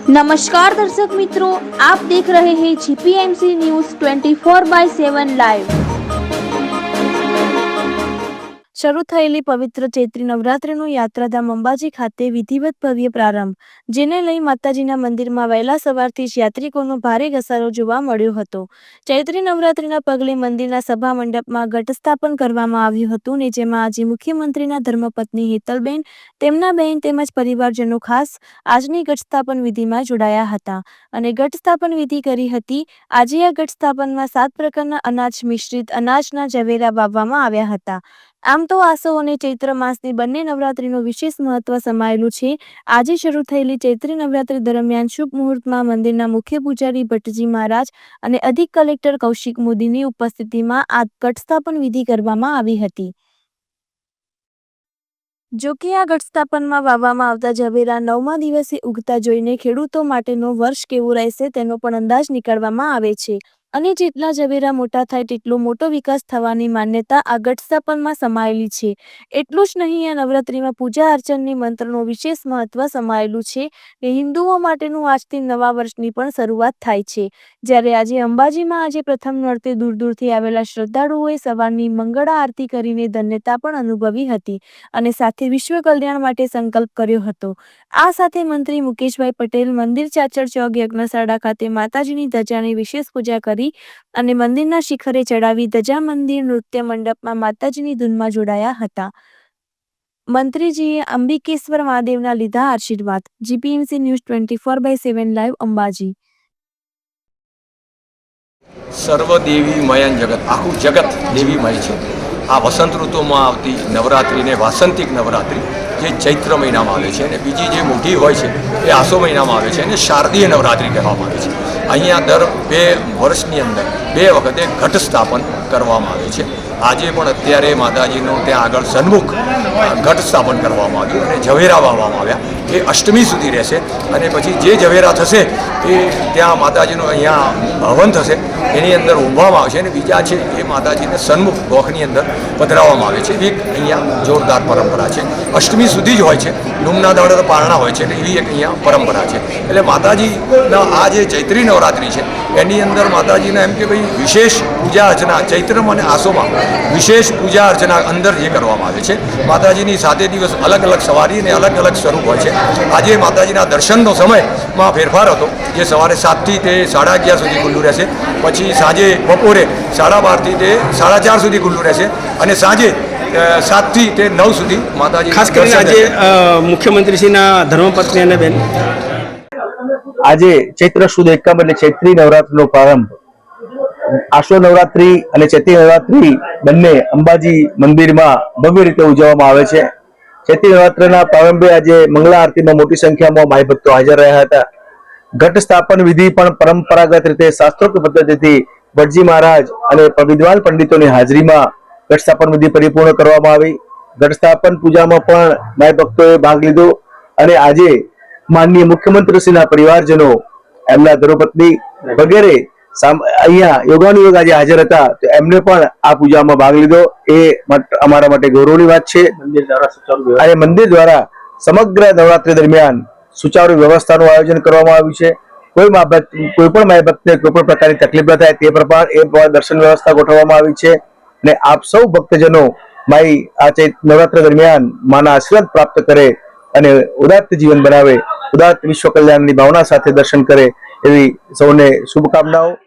नमस्कार दर्शक मित्रों, आप देख रहे हैं जीपीएमसी न्यूज 24/7 लाइव। શરૂ થયેલી પવિત્ર ચૈત્રી નવરાત્રિનો યાત્રાધામ અંબાજી ખાતે વિધિવત ભવ્ય પ્રારંભ, જેને લઈ માતાજીના મંદિરમાં વહેલા સવારથી જ યાત્રિકોનો ભારે ઘસારો જોવા મળ્યો હતો। ચૈત્રી નવરાત્રિના પગલે મંદિરના સભા મંડપમાં ઘટસ્થાપન કરવામાં આવ્યું હતું ને જેમાં આજે મુખ્યમંત્રીના ધર્મપત્ની હેતલબેન, તેમના બહેન તેમજ પરિવારજનો ખાસ આજની ઘટસ્થાપન વિધિમાં જોડાયા હતા અને ઘટસ્થાપન વિધિ કરી હતી। આજે આ ઘટસ્થાપનમાં 7 પ્રકારના અનાજ મિશ્રિત અનાજના ઝવેરા વાવવામાં આવ્યા હતા। આમ તો આસો અને ચૈત્ર માસની બંને નવરાત્રીનું વિશેષ મહત્વ સમાયેલું છે। આજે શરૂ થયેલી ચૈત્રી નવરાત્રી દરમિયાન શુભ મુહૂર્તમાં મંદિરના મુખ્ય પૂજારી ભટ્ટજી મહારાજ અને અધિક કલેક્ટર કૌશિક મોદીની ઉપસ્થિતિમાં આ ઘટસ્થાપન વિધિ કરવામાં આવી હતી। જો કે આ ઘટસ્થાપનમાં વાવવામાં આવતા ઝવેરા 9મા દિવસે ઉગતા જોઈને ખેડૂતો માટેનો વર્ષ કેવો રહેશે તેનો પણ અંદાજ નીકાળવામાં આવે છે અને જેટલા ઝવેરા મોટા થાય તેટલો મોટો વિકાસ થવાની માન્યતા આ ઘટસ્થાપનમાં સમાયેલી છે। એટલું જ નહીં, આ નવરાત્રિમાં પૂજા અર્ચનની મંત્રનો વિશેષ મહત્વ સમાયેલું છે કે હિન્દુઓ માટેનું આજથી નવા વર્ષની પણ શરૂઆત થાય છે। જ્યારે આજે અંબાજીમાં આજે પ્રથમ નોરતે દૂર દૂરથી આવેલા શ્રદ્ધાળુઓએ સવારની મંગળા આરતી કરીને ધન્યતા પણ અનુભવી હતી અને સાથે વિશ્વ કલ્યાણ માટે સંકલ્પ કર્યો હતો। આ સાથે મંત્રી મુકેશભાઈ પટેલ મંદિર ચાચર ચોક યજ્ઞશાળા ખાતે માતાજીની ધજાની વિશેષ પૂજા કરી અને મંદિરના શિખરે ચડાવી ધજા મંદિર નૃત્ય મંડપમાં માતાજીની ધૂનમાં જોડાયા હતા। મંત્રીજીએ અંબિકેશ્વર મહાદેવના લીધા આશીર્વાદ। GPMC news 24/7 live Ambaji. સર્વદેવી મયન જગત, આખું જગત દેવીમય છે। આ વસંત ઋતુમાં આવતી નવરાત્રિને વાસંતિક નવરાત્રિ જે ચૈત્ર મહિનામાં આવે છે અને બીજી જે મોટી હોય છે એ આસો મહિનામાં આવે છે અને શારદીય નવરાત્રિ કહેવામાં આવે છે। અહીંયા દર 2 વર્ષની અંદર 2 વખતે ઘટ સ્થાપન કરવામાં આવે છે। આજે પણ અત્યારે માતાજીનું ત્યાં આગળ સન્મુખ ઘટ સ્થાપન કરવામાં આવ્યું અને ઝવેરા વાવવામાં આવ્યા। એ અષ્ટમી સુધી રહેશે અને પછી જે ઝવેરા થશે એ ત્યાં માતાજીનું અહીંયા હવન થશે, એની અંદર ઊંઘવામાં આવશે અને બીજા છે એ માતાજીને સન્મુખ ગોખની અંદર પધરાવવામાં આવે છે। એક અહીંયા જોરદાર પરંપરા છે, અષ્ટમી સુધી જ હોય છે, નૂમના દાડે તો પારણા હોય છે એટલે એવી એક અહીંયા પરંપરા છે। એટલે માતાજીના આ જે ચૈત્રી નવરાત્રિ છે એની અંદર માતાજીના એમ કે ભાઈ વિશેષ પૂજા અર્ચના ચૈત્રમ અને આસોમાં વિશેષ પૂજા અર્ચના અંદર જે કરવામાં આવે છે। માતાજીની 7 દિવસ અલગ અલગ સવારી અને અલગ અલગ સ્વરૂપ હોય છે। આજે માતાજીના દર્શનનો સમયમાં ફેરફાર હતો, જે સવારે 7થી તે 11:30 સુધી ખુલ્લું રહેશે, પછી સાંજે બપોરે 12:30થી તે 4:30 સુધી ખુલ્લું રહેશે અને સાંજે 7થી તે 9 સુધી માતાજી। ખાસ કરીને આજે મુખ્યમંત્રીશ્રીના ધર્મપત્ની અને બેન આજે ચૈત્ર સુદ એકમ એટલે ચૈત્રી નવરાત્રીનો પ્રારંભ આસો નવરાત્રી અને ચૈત્રી નવરાત્રી બંને અંબાજી મંદિરમાં ભવ્ય રીતે ઉજવવામાં આવે છે। ચૈત્રી નવરાત્રીના પ્રારંભે આજે મંગળા આરતીમાં મોટી સંખ્યામાં માઈ ભક્તો હાજર રહ્યા હતા। ઘટ સ્થાપન વિધિ પણ પરંપરાગત રીતે શાસ્ત્રોક્ત પદ્ધતિથી ભટ્ટજી મહારાજ અને વિદ્વાન પંડિતોની હાજરીમાં ઘટ સ્થાપન વિધિ પરિપૂર્ણ કરવામાં આવી। ઘટ સ્થાપન પૂજામાં પણ માઈ ભક્તોએ ભાગ લીધો અને આજે માનનીય મુખ્યમંત્રીશ્રીના પરિવારજનો, એમના ધર્મપત્ની વગેરે અહીંયા યોગાનુયોગ આજે હાજર હતા, તો એમને પણ આ પૂજામાં ભાગ લીધો એ અમારા માટે ગૌરવની વાત છે। અને મંદિર દ્વારા સમગ્ર નવરાત્રી દરમિયાન સુચારુ વ્યવસ્થાનું આયોજન કરવામાં આવ્યું છે। કોઈ પણ માઈ ભક્તને કોઈ પણ પ્રકારની તકલીફ ન થાય તે પ્રમાણે દર્શન વ્યવસ્થા ગોઠવવામાં આવી છે અને આપ સૌ ભક્તજનો માઈ આ નવરાત્રી દરમિયાન માના આશીર્વાદ પ્રાપ્ત કરે અને ઉદાત્ત જીવન બનાવે, ઉદાત્ત વિશ્વ કલ્યાણની ભાવના સાથે દર્શન કરે એવી સૌને શુભકામનાઓ।